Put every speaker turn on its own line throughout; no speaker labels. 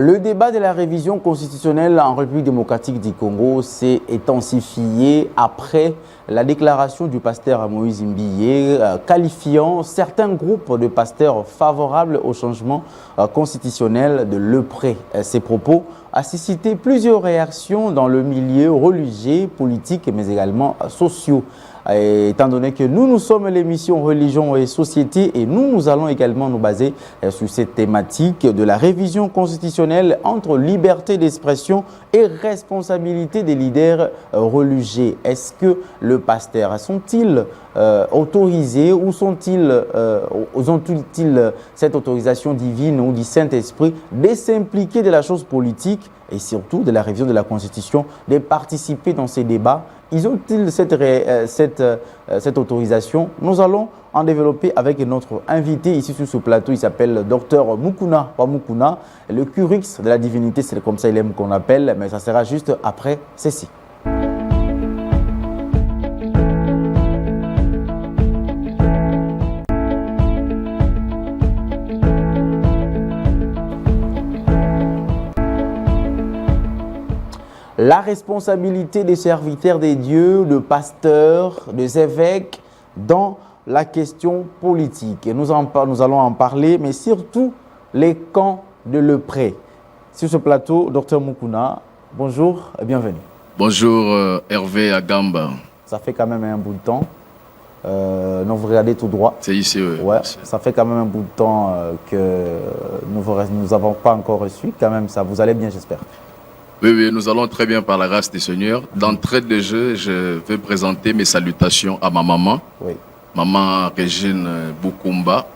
Le débat de la révision constitutionnelle en République démocratique du Congo s'est intensifié après la déclaration du pasteur Moïse Mbiye qualifiant certains groupes de pasteurs favorables au changement constitutionnel de l'EPRE. Ces propos a suscité plusieurs réactions dans le milieu religieux, politique mais également sociaux. Et étant donné que nous sommes l'émission Religion et Société et nous allons également nous baser sur cette thématique de la révision constitutionnelle entre liberté d'expression et responsabilité des leaders religieux. Est-ce que le pasteur sont-ils autorisés ou ont-ils cette autorisation divine ou du Saint-Esprit de s'impliquer de la chose politique et surtout de la révision de la Constitution, de participer dans ces débats? Ils ont-ils cette autorisation? Nous allons en développer avec notre invité ici sur ce plateau. Il s'appelle Dr Mukuna Pamukuna, le curix de la divinité, c'est comme ça il aime qu'on l'appelle, mais ça sera juste après ceci. La responsabilité des serviteurs des dieux, de pasteurs, des évêques dans la question politique. Et nous allons en parler, mais surtout les camps de l'EPRE. Sur ce plateau, Dr Mukuna, bonjour et bienvenue.
Bonjour Hervé Agamba.
Ça fait quand même un bout de temps. Non, vous regardez tout droit.
C'est ici, oui.
Ouais, ça fait quand même un bout de temps que nous n'avons pas encore reçu. Quand même, ça vous allez bien, j'espère.
Oui, nous allons très bien par la grâce du Seigneur. D'entrée de jeu, je vais présenter mes salutations à ma maman, maman Régine Boukoumba.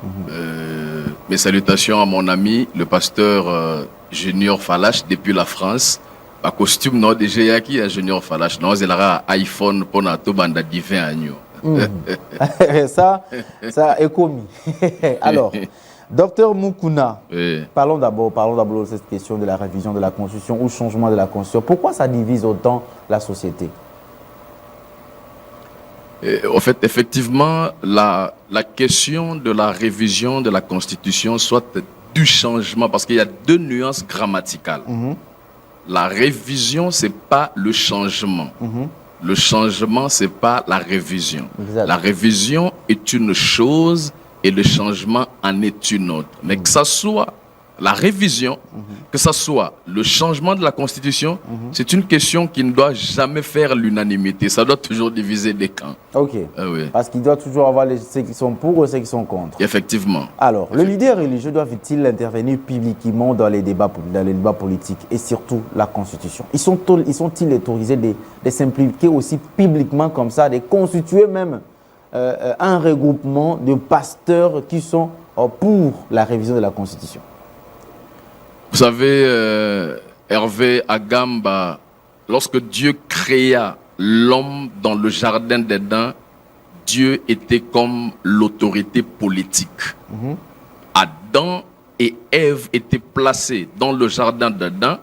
Mes salutations à mon ami, le pasteur Junior Falache, depuis la France. À costume, non, déjà, il y a Junior Falache. Non, il y a iPhone pour notre bande divin agneau.
Ça est commis. Alors, Docteur Mukuna, parlons d'abord de cette question de la révision de la Constitution ou changement de la Constitution. Pourquoi ça divise autant la société?
En fait, effectivement, la question de la révision de la Constitution, soit du changement, parce qu'il y a deux nuances grammaticales. La révision, ce n'est pas le changement. Le changement, ce n'est pas la révision. Exact. La révision est une chose et le changement en est une autre. Mais que ça soit la révision, que ça soit le changement de la Constitution, c'est une question qui ne doit jamais faire l'unanimité. Ça doit toujours diviser des camps.
Ok. Oui. Parce qu'il doit toujours avoir ceux qui sont pour et ceux qui sont contre.
Effectivement.
Alors, le leader religieux doit-il intervenir publiquement dans les débats politiques et surtout la Constitution? Ils sont-ils autorisés de s'impliquer aussi publiquement comme ça, de constituer même un regroupement de pasteurs qui sont pour la révision de la Constitution?
Vous savez, Hervé Agamba, lorsque Dieu créa l'homme dans le jardin d'Éden, Dieu était comme l'autorité politique. Adam et Ève étaient placés dans le jardin d'Éden.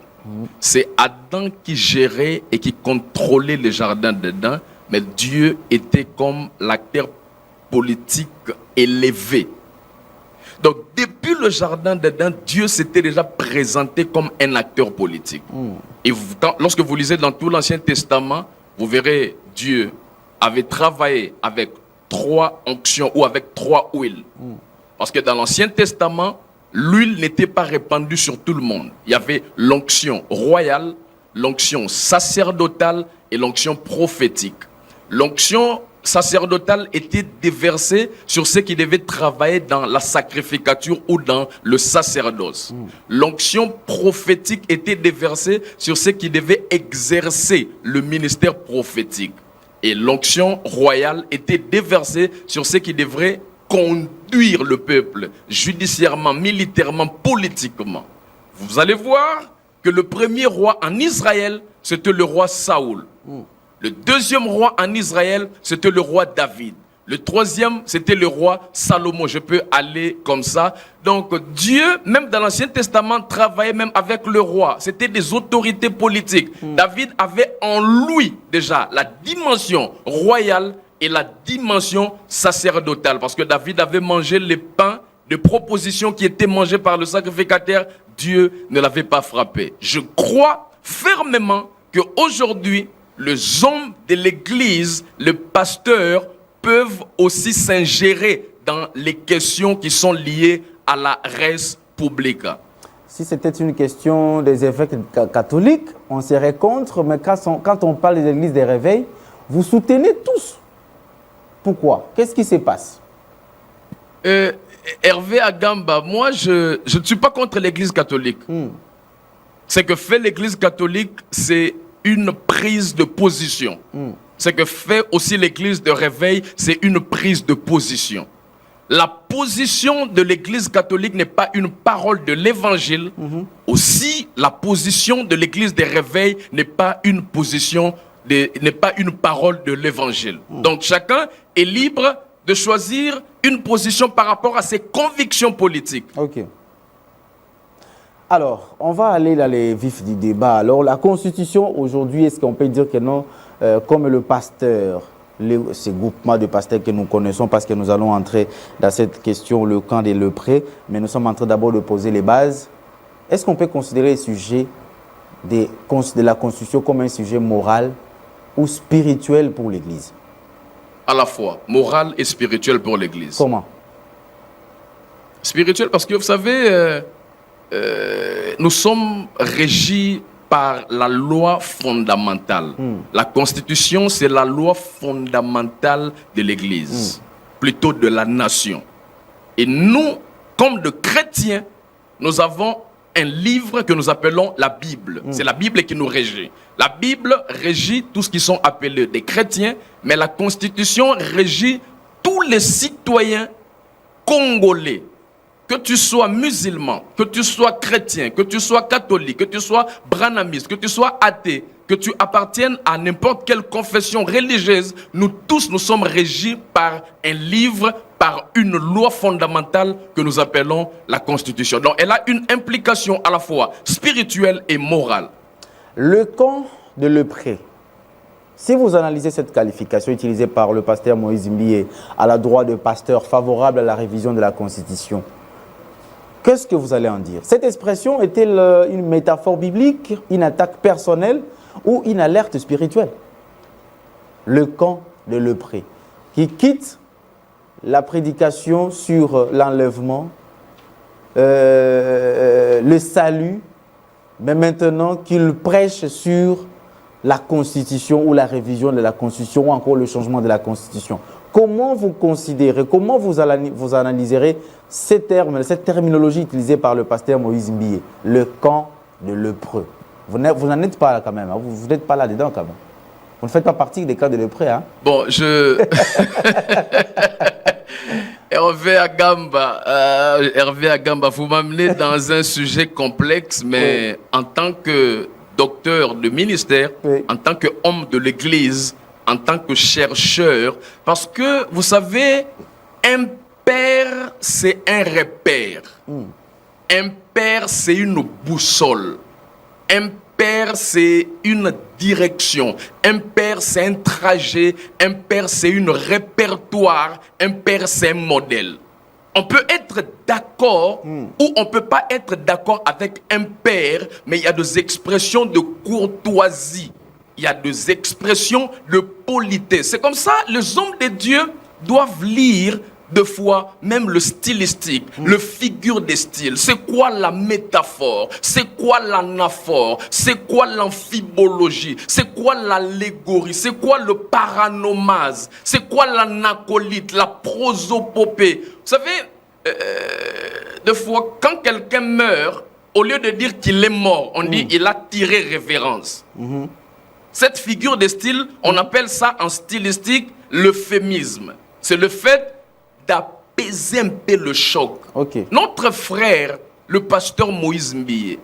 C'est Adam qui gérait et qui contrôlait le jardin d'Éden. Mais Dieu était comme l'acteur politique élevé. Donc, depuis le jardin d'Éden, Dieu s'était déjà présenté comme un acteur politique. Et lorsque vous lisez dans tout l'Ancien Testament, vous verrez Dieu avait travaillé avec 3 onctions ou avec 3 huiles. Parce que dans l'Ancien Testament, l'huile n'était pas répandue sur tout le monde. Il y avait l'onction royale, l'onction sacerdotale et l'onction prophétique. L'onction sacerdotale était déversée sur ceux qui devaient travailler dans la sacrificature ou dans le sacerdoce. L'onction prophétique était déversée sur ceux qui devaient exercer le ministère prophétique. Et l'onction royale était déversée sur ceux qui devraient conduire le peuple judiciairement, militairement, politiquement. Vous allez voir que le premier roi en Israël, c'était le roi Saoul. Le deuxième roi en Israël, c'était le roi David. Le troisième, c'était le roi Salomon. Je peux aller comme ça. Donc Dieu, même dans l'Ancien Testament, travaillait même avec le roi. C'était des autorités politiques. David avait en lui déjà la dimension royale et la dimension sacerdotale. Parce que David avait mangé les pains de propositions qui étaient mangés par le sacrificateur Dieu ne l'avait pas frappé. Je crois fermement qu'aujourd'hui, les hommes de l'Église, les pasteurs, peuvent aussi s'ingérer dans les questions qui sont liées à la res publica.
Si c'était une question des évêques catholiques, on serait contre, mais quand on parle de l'Église des réveils, vous soutenez tous. Pourquoi? Qu'est-ce qui se passe?
Hervé Agamba, moi, je ne suis pas contre l'Église catholique. Ce que fait l'Église catholique, c'est une prise de position. Ce que fait aussi l'Église de réveil, c'est une prise de position. La position de l'Église catholique n'est pas une parole de l'Évangile. Aussi, la position de l'Église des réveils n'est pas une position, n'est pas une parole de l'Évangile. Donc chacun est libre de choisir une position par rapport à ses convictions politiques.
Ok. Alors, on va aller dans les vifs du débat. Alors, la Constitution, aujourd'hui, est-ce qu'on peut dire que non, comme le pasteur, ces groupements de pasteurs que nous connaissons, parce que nous allons entrer dans cette question, le camp des leprés, mais nous sommes en train d'abord de poser les bases. Est-ce qu'on peut considérer le sujet de la Constitution comme un sujet moral ou spirituel pour l'Église?
À la fois, moral et spirituel pour l'Église.
Comment?
Spirituel parce que vous savez, nous sommes régis par la loi fondamentale. La Constitution, c'est la loi fondamentale de l'Église, plutôt de la nation. Et nous, comme de chrétiens, nous avons un livre que nous appelons la Bible. C'est la Bible qui nous régit. La Bible régit tous ceux qui sont appelés des chrétiens, mais la Constitution régit tous les citoyens congolais. Que tu sois musulman, que tu sois chrétien, que tu sois catholique, que tu sois branhamiste, que tu sois athée, que tu appartiennes à n'importe quelle confession religieuse, nous tous, nous sommes régis par un livre, par une loi fondamentale que nous appelons la Constitution. Donc, elle a une implication à la fois spirituelle et morale.
Le camp de lepré. Si vous analysez cette qualification utilisée par le pasteur Moïse Mbiye à la droite de pasteur favorable à la révision de la Constitution, qu'est-ce que vous allez en dire? Cette expression est-elle une métaphore biblique, une attaque personnelle ou une alerte spirituelle? Le camp de lepré qui quitte la prédication sur l'enlèvement, le salut, mais maintenant qu'il prêche sur la Constitution ou la révision de la Constitution ou encore le changement de la Constitution. Comment vous considérez, comment vous analyserez ces termes, cette terminologie utilisée par le pasteur Moïse Mbiye, le camp de lepreux? Vous n'en êtes pas là quand même, hein? Vous n'êtes pas là-dedans quand même. Vous ne faites pas partie des camps de lepreux. Hein?
Bon, Hervé Agamba, vous m'amenez dans un sujet complexe, mais en tant que docteur de ministère, en tant qu'homme de l'Église, en tant que chercheur, parce que, vous savez, un père, c'est un repère. Un père, c'est une boussole. Un père, c'est une direction. Un père, c'est un trajet. Un père, c'est une répertoire. Un père, c'est un modèle. On peut être d'accord ou on ne peut pas être d'accord avec un père, mais il y a des expressions de courtoisie. Il y a des expressions de politesse. C'est comme ça, les hommes de Dieu doivent lire de fois même le stylistique, le figure des styles. C'est quoi la métaphore? C'est quoi l'anaphore? C'est quoi l'amphibologie? C'est quoi l'allégorie? C'est quoi le paranomase? C'est quoi l'anacolite, la prosopopée? Vous savez, de fois, quand quelqu'un meurt, au lieu de dire qu'il est mort, on dit il a tiré révérence. Cette figure de style, on appelle ça en stylistique l'euphémisme. C'est le fait d'apaiser un peu le choc. Notre frère, le pasteur Moïse Mbiye,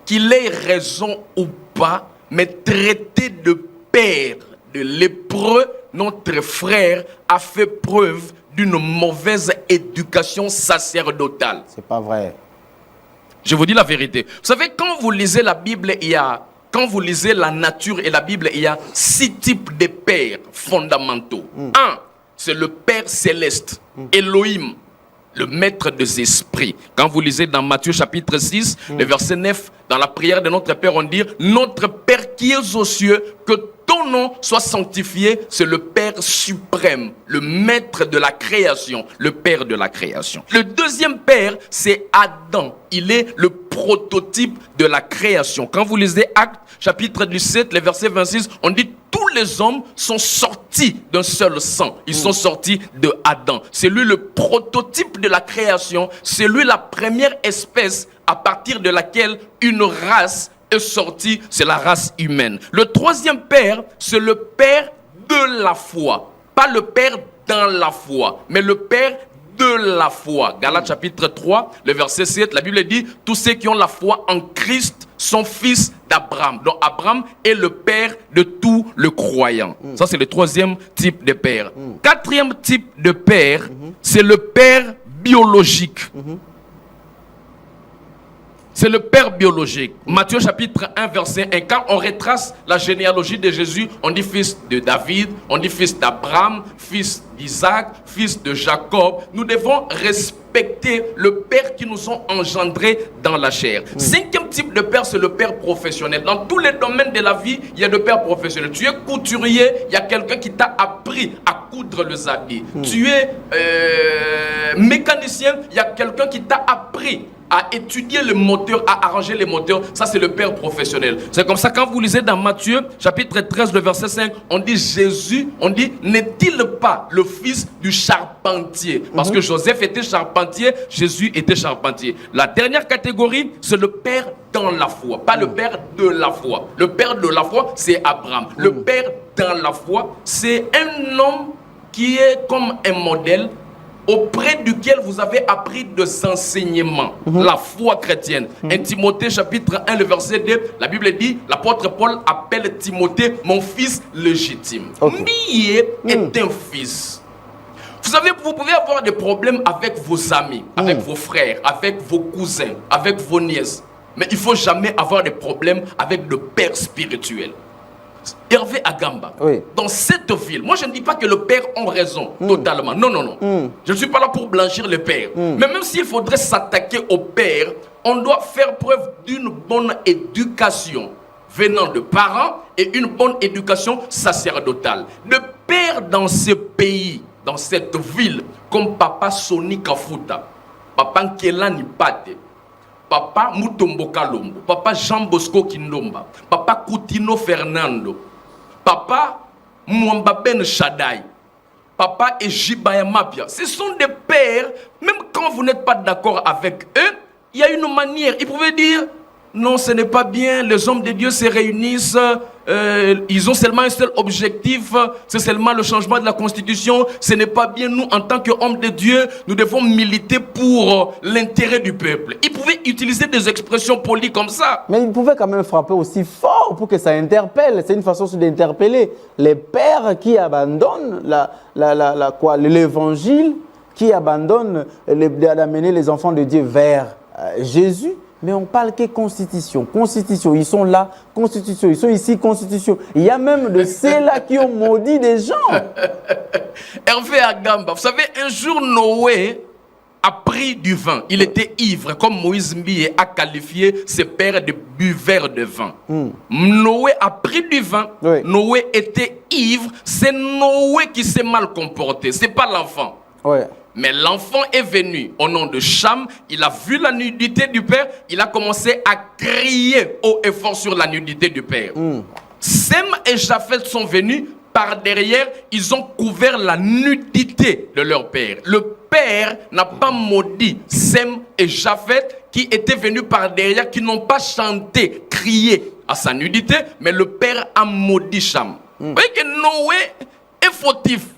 qu'il ait raison ou pas, mais traité de père, de lépreux, notre frère a fait preuve d'une mauvaise éducation sacerdotale.
C'est pas vrai.
Je vous dis la vérité. Vous savez, quand vous lisez la Bible, quand vous lisez la nature et la Bible, il y a 6 types de pères fondamentaux. Un, c'est le Père céleste, Elohim, le maître des esprits. Quand vous lisez dans Matthieu chapitre 6, le verset 9, dans la prière de notre Père, on dit « Notre Père qui es aux cieux, que ton nom soit sanctifié », c'est le Père suprême, le maître de la création, le Père de la création. Le deuxième Père, c'est Adam. Il est le prototype de la création. Quand vous lisez Actes chapitre 17, le verset 26, on dit « Tous les hommes sont sortis d'un seul sang. Ils sont sortis de Adam. » C'est lui le prototype de la création. C'est lui la première espèce à partir de laquelle une race est sortie, c'est la race humaine. Le troisième Père, c'est le Père de la foi. Pas le Père dans la foi, mais le Père de la foi. Galates chapitre 3, le verset 7, la Bible dit « Tous ceux qui ont la foi en Christ sont fils d'Abraham. » Donc Abraham est le père de tous les croyants. Ça, c'est le troisième type de père. Quatrième type de père, c'est le père biologique. C'est le père biologique. Matthieu chapitre 1, verset 1. Quand on retrace la généalogie de Jésus, on dit fils de David, on dit fils d'Abraham, fils d'Isaac, fils de Jacob. Nous devons respecter le père qui nous ont engendrés dans la chair. Cinquième type de père, c'est le père professionnel. Dans tous les domaines de la vie, il y a le père professionnel. Tu es couturier, il y a quelqu'un qui t'a appris à coudre les habits. Tu es mécanicien, il y a quelqu'un qui t'a appris à étudier le moteur, à arranger les moteurs. Ça, c'est le père professionnel. C'est comme ça, quand vous lisez dans Matthieu, chapitre 13, le verset 5, on dit Jésus, on dit, n'est-il pas le fils du charpentier? Parce que Joseph était charpentier, Jésus était charpentier. La dernière catégorie, c'est le père dans la foi, pas le père de la foi. Le père de la foi, c'est Abraham. Le père dans la foi, c'est un homme qui est comme un modèle auprès duquel vous avez appris des enseignements, la foi chrétienne. 1 Timothée chapitre 1, le verset 2, la Bible dit, l'apôtre Paul appelle Timothée mon fils légitime. Mie est un fils. Vous savez, vous pouvez avoir des problèmes avec vos amis, avec vos frères, avec vos cousins, avec vos nièces. Mais il ne faut jamais avoir des problèmes avec le père spirituel. Hervé Agamba, dans cette ville, moi je ne dis pas que le père a raison totalement. Non, non, non. Je ne suis pas là pour blanchir le père. Mais même s'il faudrait s'attaquer au père, on doit faire preuve d'une bonne éducation venant de parents et une bonne éducation sacerdotale. Le père dans ce pays, dans cette ville, comme papa Soni Kafuta, papa Nkelani Pate, papa Mutombo Kalombo, papa Jean Bosco Kindomba, papa Coutinho Fernando, papa Mwamba Ben Shaddai, papa Ejibaya Mapia. Ce sont des pères, même quand vous n'êtes pas d'accord avec eux, il y a une manière. Ils pouvaient dire, non, ce n'est pas bien, les hommes de Dieu se réunissent, ils ont seulement un seul objectif, c'est seulement le changement de la constitution, ce n'est pas bien. Nous, en tant qu'hommes de Dieu, nous devons militer pour l'intérêt du peuple. Ils pouvaient utiliser des expressions polies comme ça.
Mais ils pouvaient quand même frapper aussi fort pour que ça interpelle. C'est une façon d'interpeller les pères qui abandonnent l'évangile, qui abandonnent d'amener les enfants de Dieu vers Jésus. Mais on parle que constitution. Constitution, ils sont là, constitution, ils sont ici, constitution. Il y a même de ceux-là qui ont maudit des gens.
Hervé Agamba, vous savez, un jour Noé a pris du vin. Il était ivre, comme Moïse Mbie a qualifié ses pères de buveurs de vin. Noé a pris du vin. Noé était ivre. C'est Noé qui s'est mal comporté. C'est pas l'enfant. Mais l'enfant est venu au nom de Cham, il a vu la nudité du père, il a commencé à crier haut et fort sur la nudité du père. Sem et Japheth sont venus par derrière, ils ont couvert la nudité de leur père. Le père n'a pas maudit Sem et Japheth qui étaient venus par derrière, qui n'ont pas chanté, crié à sa nudité, mais le père a maudit Cham. Vous voyez que Noé est fautif.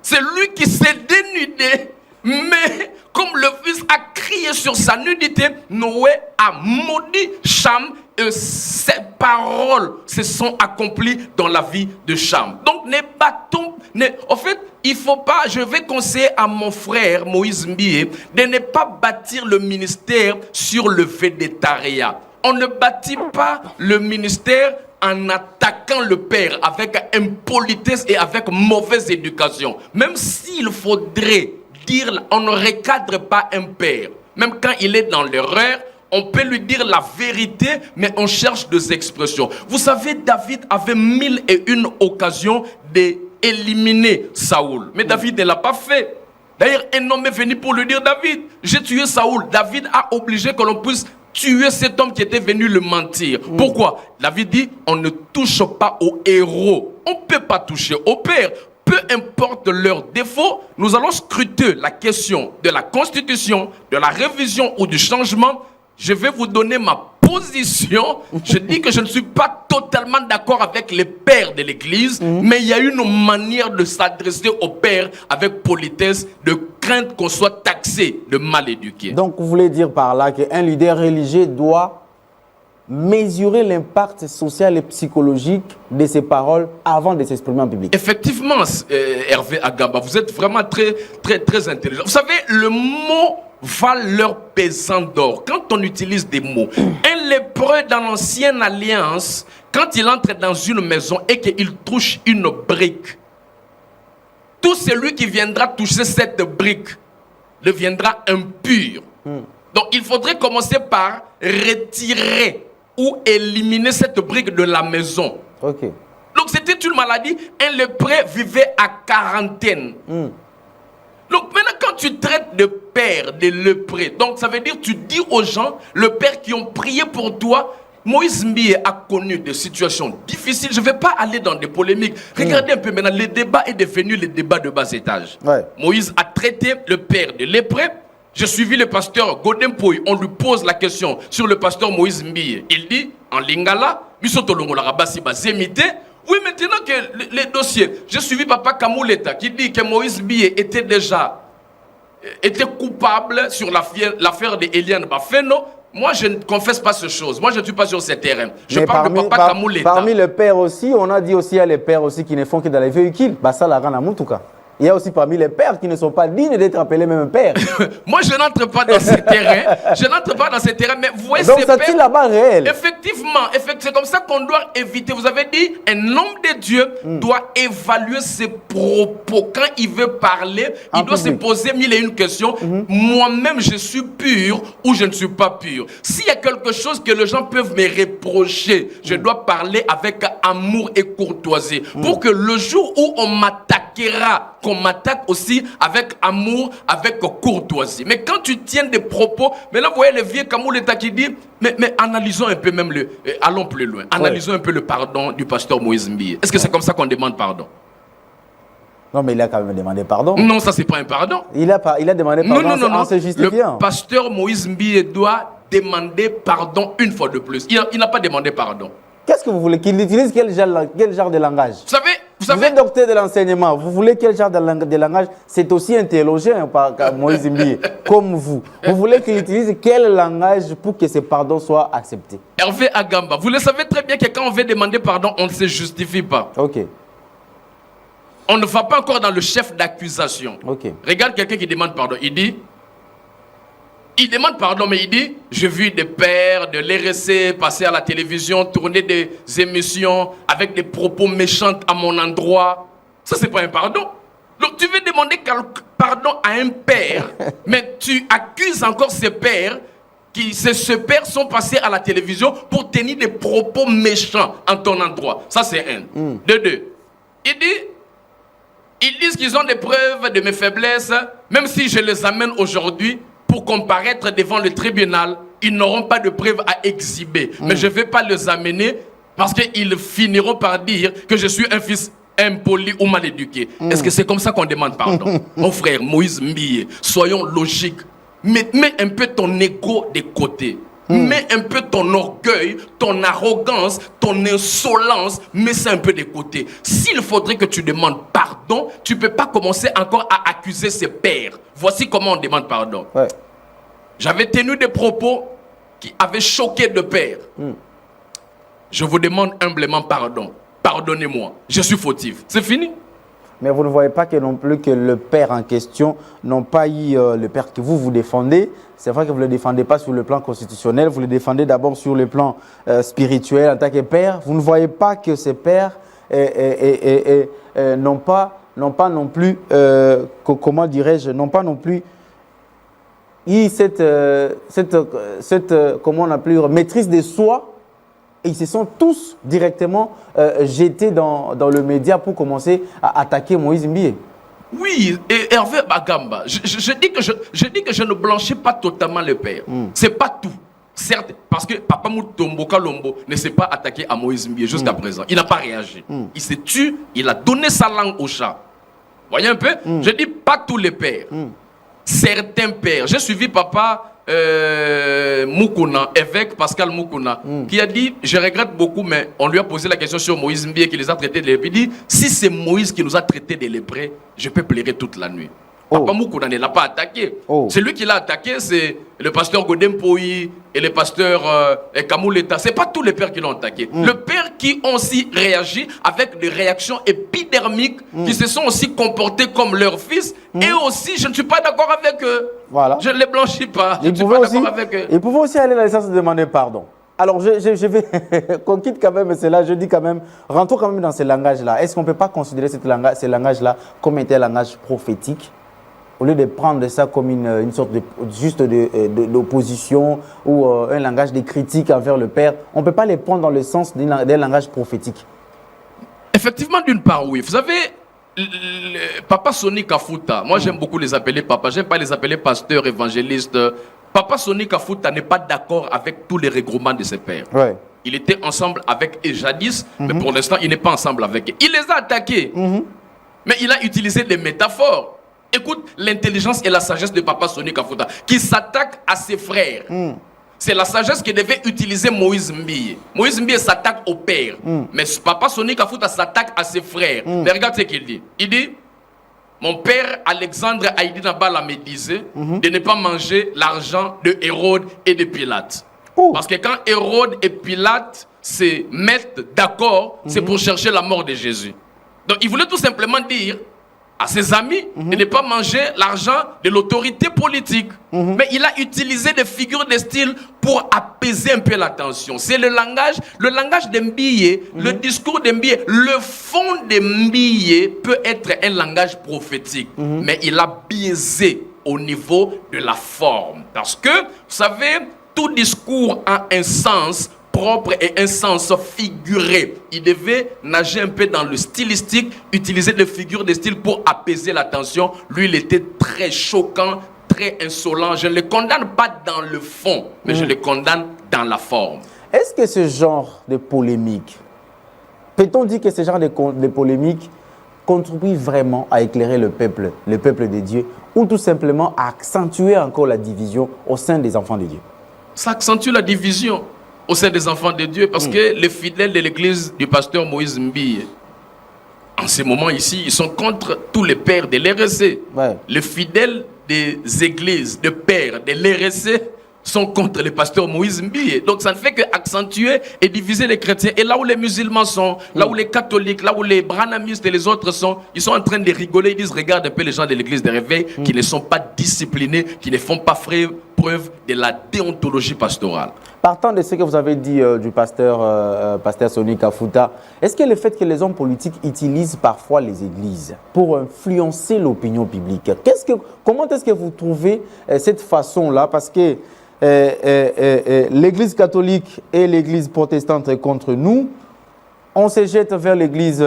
C'est lui qui s'est dénudé. Mais comme le fils a crié sur sa nudité, Noé a maudit Cham et ses paroles se sont accomplies dans la vie de Cham. Donc en fait, il faut pas, je vais conseiller à mon frère Moïse Mbie de ne pas bâtir le ministère sur le végétariat. On ne bâtit pas le ministère en attaquant le père avec impolitesse et avec mauvaise éducation. Même s'il faudrait dire, on ne recadre pas un père. Même quand il est dans l'erreur, on peut lui dire la vérité, mais on cherche des expressions. Vous savez, David avait 1001 occasions d'éliminer Saoul. Mais David ne l'a pas fait. D'ailleurs, un homme est venu pour lui dire, David, j'ai tué Saoul. David a obligé que l'on puisse tuer cet homme qui était venu le mentir. Pourquoi? David dit, on ne touche pas aux héros. On ne peut pas toucher au père. Peu importe leurs défauts, nous allons scruter la question de la constitution, de la révision ou du changement. Je vais vous donner ma position. Je dis que je ne suis pas totalement d'accord avec les pères de l'Église, mais il y a une manière de s'adresser aux pères avec politesse, de crainte qu'on soit taxé de mal éduqué.
Donc, vous voulez dire par là qu'un leader religieux doit mesurer l'impact social et psychologique de ses paroles avant de s'exprimer en public.
Effectivement, Hervé Agamba, vous êtes vraiment très intelligent. Vous savez, le mot valeur pesante d'or. Quand on utilise des mots, un lépreux dans l'ancienne alliance, quand il entre dans une maison et qu'il touche une brique, tout celui qui viendra toucher cette brique deviendra impur. Donc il faudrait commencer par retirer ou éliminer cette brique de la maison.
Ok.
Donc c'était une maladie. Un lépreux vivait à quarantaine. Donc maintenant, quand tu traites de père, de lépreux, donc ça veut dire tu dis aux gens, le père qui ont prié pour toi, Moïse Mbie a connu des situations difficiles. Je ne vais pas aller dans des polémiques. Regardez un peu maintenant, le débat est devenu le débat de bas étage. Ouais. Moïse a traité le père de lépreux. J'ai suivi le pasteur Godin Pouy. On lui pose la question sur le pasteur Moïse Mbie. Il dit, en lingala, oui, maintenant que les dossiers, j'ai suivi Papa Kamouleta qui dit que Moïse Mbie était coupable sur l'affaire d'Eliane Bafeno. Moi, je ne confesse pas ces choses. Moi, je ne suis pas sur ces terrains. Je parle de Papa Kamouleta.
Parmi les pères aussi, on a dit aussi, il y a les pères aussi qui ne font que dans les véhicules. Bah, ça, la rend à Moutouka. Il y a aussi parmi les pères qui ne sont pas dignes d'être appelés même pères.
Moi, je n'entre pas dans ces terrains. Je n'entre pas dans ces terrains, mais vous voyez
donc,
ces
ça
pères...
tire là-bas réel.
Effectivement, c'est comme ça qu'on doit éviter. Vous avez dit, un homme de Dieu doit évaluer ses propos. Quand il veut parler, il doit se poser mille et une questions. Moi-même, je suis pur ou je ne suis pas pur. S'il y a quelque chose que les gens peuvent me reprocher, je dois parler avec amour et courtoisie. Pour que le jour où on m'attaquera, qu'on m'attaque aussi avec amour, avec courtoisie. Mais quand tu tiens des propos, mais là vous voyez le vieux Kamouleta qui dit, mais analysons un peu même allons plus loin, analysons un peu le pardon du pasteur Moïse Mbie. Est-ce que c'est comme ça qu'on demande pardon?
Non, mais il a quand même demandé pardon.
Non, ça c'est pas un pardon.
Il a demandé pardon en se justifiant.
Le pasteur Moïse Mbie doit demander pardon une fois de plus. Il n'a pas demandé pardon.
Qu'est-ce que vous voulez qu'il utilise? Quel genre de langage?
Vous savez,
êtes docteur de l'enseignement. Vous voulez quel genre de langage? C'est aussi un théologien, Moïse Mbie, comme vous. Vous voulez qu'il utilise quel langage pour que ce pardon soit accepté?
Hervé Agamba, vous le savez très bien que quand on veut demander pardon, on ne se justifie pas.
Ok.
On ne va pas encore dans le chef d'accusation.
Ok.
Regarde quelqu'un qui demande pardon. Il demande pardon, mais il dit, j'ai vu des pères de l'RSC passer à la télévision, tourner des émissions avec des propos méchants à mon endroit. Ça, c'est pas un pardon. Donc, tu veux demander pardon à un père, mais tu accuses encore ces pères ces pères sont passés à la télévision pour tenir des propos méchants en ton endroit. Ça, c'est un. De deux. Ils disent qu'ils ont des preuves de mes faiblesses, même si je les amène aujourd'hui pour comparaître devant le tribunal, ils n'auront pas de preuves à exhiber. Mais je ne vais pas les amener parce qu'ils finiront par dire que je suis un fils impoli ou mal éduqué. Est-ce que c'est comme ça qu'on demande pardon? Mon frère Moïse Mbie, soyons logiques. Mets un peu ton ego de côté. Mets un peu ton orgueil, ton arrogance, ton insolence, mets ça un peu de côté. S'il faudrait que tu demandes pardon, tu ne peux pas commencer encore à accuser ses pères. Voici comment on demande pardon. Ouais. J'avais tenu des propos qui avaient choqué de père. Je vous demande humblement pardon. Pardonnez-moi, je suis fautif. C'est fini.
Mais vous ne voyez pas que non plus que le père en question n'ont pas eu le père que vous défendez. C'est vrai que vous ne le défendez pas sur le plan constitutionnel, vous le défendez d'abord sur le plan spirituel en tant que père. Vous ne voyez pas que ces pères n'ont pas n'ont pas non plus, comment dirais-je, n'ont pas non plus eu comment on appelle, maîtrise de soi. Et ils se sont tous directement jetés dans le média pour commencer à attaquer Moïse Mbiye.
Oui, et Hervé Bagamba, je dis que je ne blanchis pas totalement le père. C'est pas tout. Certes, parce que Papa Moutombo Kalombo ne s'est pas attaqué à Moïse Mbiye jusqu'à présent. Il n'a pas réagi. Il s'est tué, il a donné sa langue au chat. Voyez un peu? Je dis pas tous les pères. Certains pères. J'ai suivi Papa Moukouna, évêque Pascal Moukouna, qui a dit, je regrette beaucoup, mais on lui a posé la question sur Moïse Mbiye qui les a traités de lépreux. Il dit, si c'est Moïse qui nous a traités de lépreux, je peux pleurer toute la nuit. Papa Moukouna ne l'a pas attaqué. Celui qui l'a attaqué, c'est le pasteur Godem Poyi et le pasteur Kamouleta. Ce n'est pas tous les pères qui l'ont attaqué. Le père qui ont aussi réagi avec des réactions épidermiques, qui se sont aussi comportés comme leurs fils. Et aussi, je ne suis pas d'accord avec eux.
Voilà.
Je ne les blanchis pas. Je ne suis pas d'accord avec eux.
Ils pouvaient aussi aller dans le sens de demander pardon. Alors, je vais, qu'on quitte quand même cela, je dis quand même, rentrons quand même dans ce langage-là. Est-ce qu'on ne peut pas considérer ce langage-là comme étant un langage prophétique, au lieu de prendre ça comme une sorte d'opposition ou un langage de critique envers le Père? On ne peut pas les prendre dans le sens d'un langage prophétique.
Effectivement, d'une part, oui. Vous savez, Papa Sonny Kafuta, moi j'aime beaucoup les appeler papa, j'aime pas les appeler pasteurs, évangélistes. Papa Sonny Kafuta n'est pas d'accord avec tous les regroupements de ses pères.
Ouais.
Il était ensemble avec eux jadis, mais pour l'instant, il n'est pas ensemble avec eux. Il les a attaqués, mais il a utilisé des métaphores. Écoute l'intelligence et la sagesse de Papa Sonny Kafuta, qui s'attaque à ses frères. C'est la sagesse que devait utiliser Moïse Mbiye. Moïse Mbiye s'attaque au père, mais Papa Sonny Kafuta s'attaque à ses frères. Mais regarde ce qu'il dit. Il dit, mon père Alexandre Haïdi Nabala me disait de ne pas manger l'argent de Hérode et de Pilate. Parce que quand Hérode et Pilate se mettent d'accord, c'est pour chercher la mort de Jésus. Donc il voulait tout simplement dire à ses amis de ne pas manger l'argent de l'autorité politique. Mais il a utilisé des figures de style pour apaiser un peu la tension. C'est le langage de Mbiye, le discours de Mbiye. Le fond de Mbiye peut être un langage prophétique, mais il a biaisé au niveau de la forme. Parce que, vous savez, tout discours a un sens propre et un sens figuré. Il devait nager un peu dans le stylistique, utiliser des figures de style pour apaiser la tension. Lui, il était très choquant, très insolent. Je ne le condamne pas dans le fond, mais je le condamne dans la forme.
Est-ce que ce genre de polémique, peut-on dire que ce genre de polémique contribue vraiment à éclairer le peuple de Dieu, ou tout simplement à accentuer encore la division au sein des enfants de Dieu?
Ça accentue la division au sein des enfants de Dieu, parce que les fidèles de l'église du pasteur Moïse Mbiye, en ce moment ici, ils sont contre tous les pères de l'RSC. Ouais. Les fidèles des églises, de pères de l'RSC sont contre le pasteur Moïse Mbiye. Donc ça ne fait qu'accentuer et diviser les chrétiens. Et là où les musulmans sont, là où les catholiques, là où les branhamistes et les autres sont, ils sont en train de rigoler. Ils disent, regarde un peu les gens de l'église de réveil qui ne sont pas disciplinés, qui ne font pas preuve de la déontologie pastorale. Partant
de ce que vous avez dit du pasteur Sonny Kafuta, est-ce que le fait que les hommes politiques utilisent parfois les églises pour influencer l'opinion publique, comment est-ce que vous trouvez cette façon-là? Parce que l'église catholique et l'église protestante est contre nous, on se jette vers l'église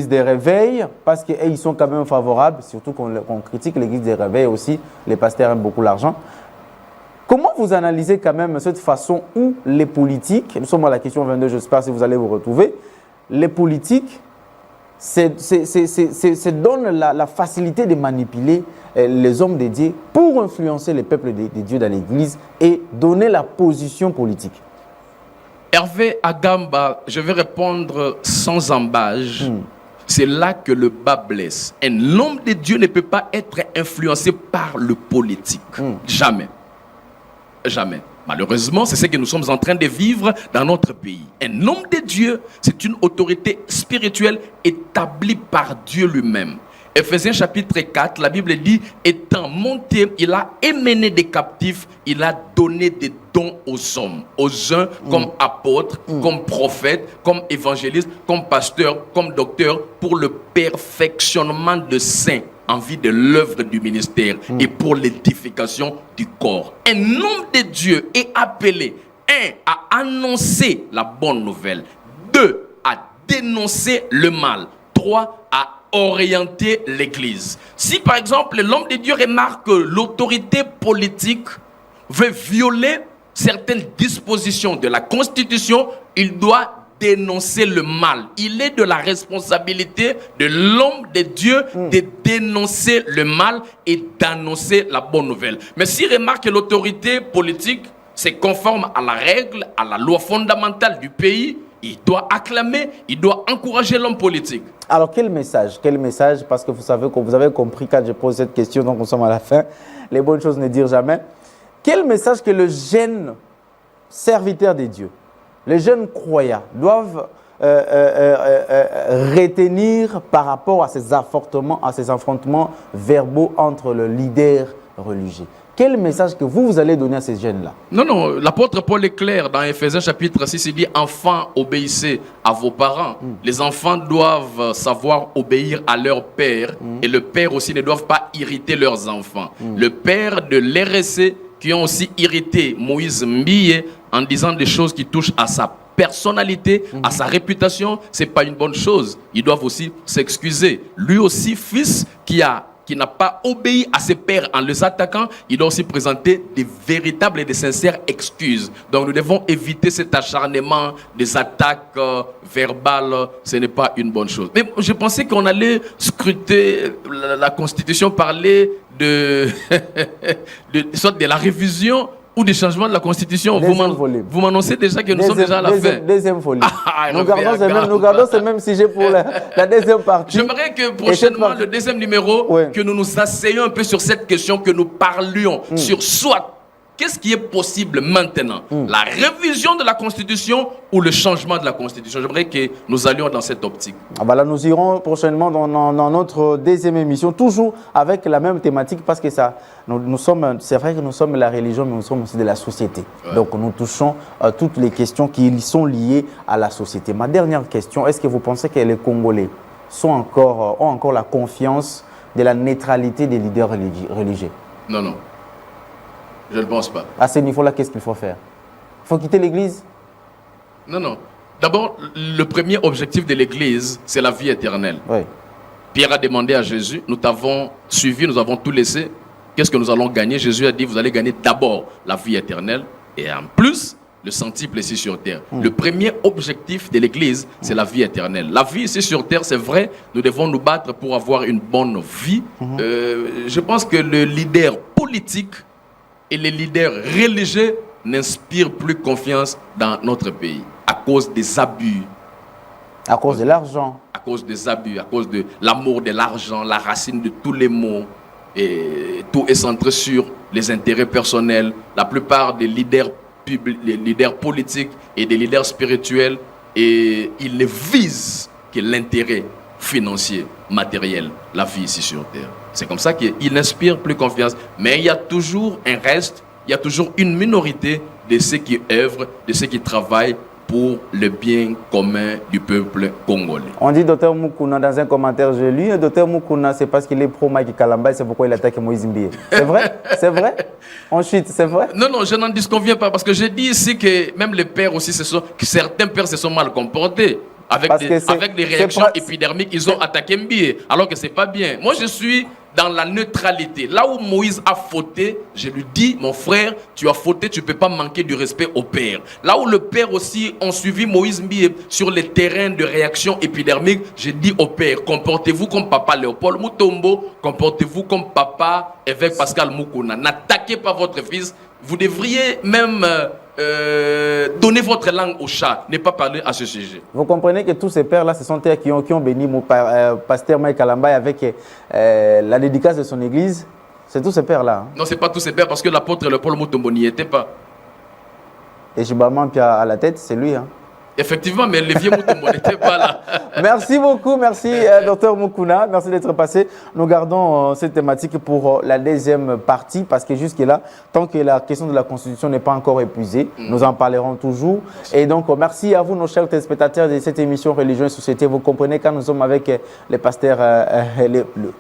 des réveils parce qu'ils sont quand même favorables, surtout qu'on critique l'église des réveils aussi, les pasteurs aiment beaucoup l'argent. Comment vous analysez quand même cette façon où les politiques, nous sommes à la question 22, j'espère si vous allez vous retrouver, les politiques se donnent la facilité de manipuler les hommes de Dieu pour influencer les peuples de Dieu dans l'église et donner la position politique?
Hervé Agamba, je vais répondre sans embâge. C'est là que le bas blesse. Un homme de Dieu ne peut pas être influencé par le politique. Jamais. Jamais. Malheureusement, c'est ce que nous sommes en train de vivre dans notre pays. Un homme de Dieu, c'est une autorité spirituelle établie par Dieu lui-même. Éphésiens chapitre 4, la Bible dit, étant monté, il a émené des captifs, il a donné des dons aux hommes, aux uns comme apôtres, comme prophètes, comme évangélistes, comme pasteurs, comme docteurs, pour le perfectionnement de saints en vue de l'œuvre du ministère et pour l'édification du corps. Un homme de Dieu est appelé, 1, à annoncer la bonne nouvelle, 2, à dénoncer le mal, 3, à orienter l'Église. Si par exemple l'homme de Dieu remarque que l'autorité politique veut violer certaines dispositions de la Constitution, il doit dénoncer le mal. Il est de la responsabilité de l'homme de Dieu de dénoncer le mal et d'annoncer la bonne nouvelle. Mais s'il remarque que l'autorité politique c'est conforme à la règle, à la loi fondamentale du pays, il doit acclamer, il doit encourager l'homme politique.
Alors, quel message? Parce que vous savez, que vous avez compris quand je pose cette question, donc nous sommes à la fin. Les bonnes choses ne dirent jamais. Quel message que le jeune serviteur de Dieu, les jeunes croyants doivent retenir par rapport à ces affrontements verbaux entre le leader religieux? Quel message que vous allez donner à ces jeunes-là?
Non, l'apôtre Paul est clair dans Éphésiens chapitre 6, il dit « Enfants, obéissez à vos parents. Les enfants doivent savoir obéir à leur père et le père aussi ne doivent pas irriter leurs enfants. Le père de l'RSC qui ont aussi irrité Moïse Mbiye en disant des choses qui touchent à sa personnalité, à sa réputation, c'est pas une bonne chose. Ils doivent aussi s'excuser. Lui aussi, fils qui n'a pas obéi à ses pères en les attaquant, il doit aussi présenter des véritables et des sincères excuses. Donc nous devons éviter cet acharnement des attaques verbales, ce n'est pas une bonne chose. Mais je pensais qu'on allait scruter la Constitution, parler soit de la révision ou des changements de la Constitution. Vous m'annoncez déjà que nous sommes déjà à la fin.
Deuxième folie. Nous gardons ce même sujet pour la deuxième partie.
J'aimerais que prochainement, le deuxième numéro, que nous nous asseyions un peu sur cette question, que nous parlions sur soit qu'est-ce qui est possible maintenant, la révision de la Constitution ou le changement de la Constitution. J'aimerais que nous allions dans cette optique.
Voilà, nous irons prochainement dans notre deuxième émission, toujours avec la même thématique, parce que c'est vrai que nous sommes la religion, mais nous sommes aussi de la société. Ouais. Donc nous touchons toutes les questions qui sont liées à la société. Ma dernière question, est-ce que vous pensez que les Congolais ont encore la confiance de la neutralité des leaders religieux?
Non. Je ne pense pas.
À ce niveau-là, qu'est-ce qu'il faut faire? Il faut quitter l'Église?
Non. D'abord, le premier objectif de l'Église, c'est la vie éternelle.
Oui.
Pierre a demandé à Jésus, nous t'avons suivi, nous avons tout laissé. Qu'est-ce que nous allons gagner? Jésus a dit, vous allez gagner d'abord la vie éternelle et en plus, le centuple ici sur terre. Le premier objectif de l'Église, c'est la vie éternelle. La vie ici sur terre, c'est vrai, nous devons nous battre pour avoir une bonne vie. Je pense que le leader politique et les leaders religieux n'inspirent plus confiance dans notre pays à cause des abus.
À cause de l'argent.
À cause des abus, à cause de l'amour de l'argent, la racine de tous les maux. Et tout est centré sur les intérêts personnels. La plupart des leaders politiques et des leaders spirituels, et ils ne visent que l'intérêt financier, matériel, la vie ici sur terre. C'est comme ça qu'ils n'inspirent plus confiance. Mais il y a toujours un reste, il y a toujours une minorité de ceux qui œuvrent, de ceux qui travaillent pour le bien commun du peuple congolais.
On dit Dr Mukuna dans un commentaire, je lis, Dr Mukuna, c'est parce qu'il est pro-Mike Kalamba, c'est pourquoi il attaque Moïse Mbiye. C'est vrai? C'est vrai? On chute, c'est vrai?
Non, je n'en disconviens pas, parce que j'ai dit ici que même les pères aussi, que certains pères se sont mal comportés. Avec des réactions épidermiques, ils ont attaqué Mbiye, alors que ce n'est pas bien. Moi, je suis dans la neutralité. Là où Moïse a fauté, je lui dis, mon frère, tu as fauté, tu ne peux pas manquer du respect au père. Là où le père aussi ont suivi Moïse Mbiye sur les terrains de réaction épidermique, je dis au père, comportez-vous comme papa Léopold Mutombo, comportez-vous comme papa évêque Pascal Mukuna. N'attaquez pas votre fils. Vous devriez même donner votre langue au chat, ne pas parler à ce sujet.
Vous comprenez que tous ces pères-là, ce sont eux qui ont béni mon pasteur Mike Kalamba avec la dédicace de son église. C'est tous ces pères-là. Hein?
Non, ce n'est pas tous ces pères parce que l'apôtre Léopold Mutombo n'y était pas.
Et Jibaman Pia à la tête, c'est lui. Hein?
Effectivement, mais le vieux Mutombo n'était pas là.
Merci beaucoup, merci Dr Mukuna, merci d'être passé. Nous gardons cette thématique pour la deuxième partie parce que jusque-là, tant que la question de la Constitution n'est pas encore épuisée, nous en parlerons toujours. Et donc, merci à vous, nos chers téléspectateurs de cette émission Religion et Société. Vous comprenez, quand nous sommes avec les pasteurs,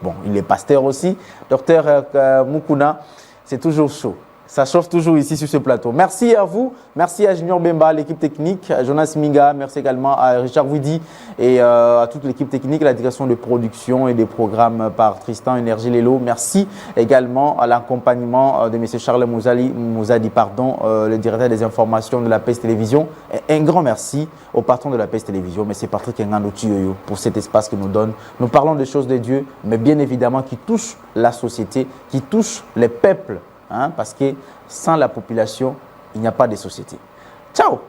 bon, il est pasteur aussi, Dr Mukuna, c'est toujours chaud. Ça chauffe toujours ici sur ce plateau. Merci à vous, merci à Junior Bemba, l'équipe technique, à Jonas Minga, merci également à Richard Widi et à toute l'équipe technique, la direction de production et des programmes par Tristan Énergie Lelo. Merci également à l'accompagnement de M. Charles Mouzadi, le directeur des informations de la PES Télévision. Et un grand merci au patron de la PES Télévision, M. Patrick Ngando Tioyo, pour cet espace qu'il nous donne. Nous parlons des choses de Dieu, mais bien évidemment qui touchent la société, qui touchent les peuples. Parce que sans la population, il n'y a pas de société. Ciao!